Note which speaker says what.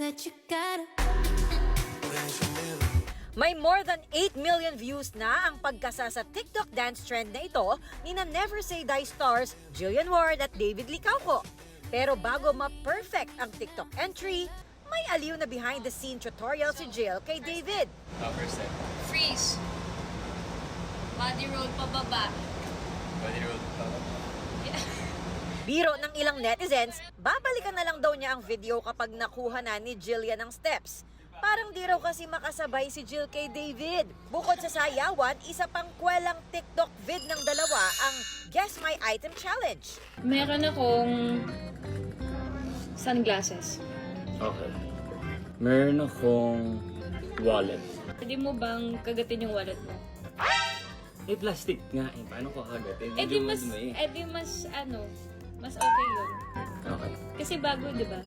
Speaker 1: that you gotta.
Speaker 2: May more than 8 million views na ang pagkasa sa TikTok dance trend na ito ni na Never Say Die stars Jillian Ward at David Licauco. Pero bago ma-perfect ang TikTok entry, may aliw na behind-the-scene tutorial si Jill kay David.
Speaker 3: First step.
Speaker 4: Freeze. Body roll pababa.
Speaker 3: Body roll.
Speaker 2: Biro ng ilang netizens, babalikan na lang daw niya ang video kapag nakuha na ni Jillian ang steps. Parang di raw kasi makasabay si Jill kay David. Bukod sa sayawan, isa pang kwelang TikTok vid ng dalawa ang Guess My Item Challenge.
Speaker 4: Meron akong sunglasses.
Speaker 5: Okay. Meron akong wallet.
Speaker 4: Pwede mo bang kagatin yung wallet mo?
Speaker 5: Eh, plastic nga eh. Paano ko kagatin?
Speaker 4: Mas okay yun.
Speaker 5: Okay.
Speaker 4: Kasi bago, di ba?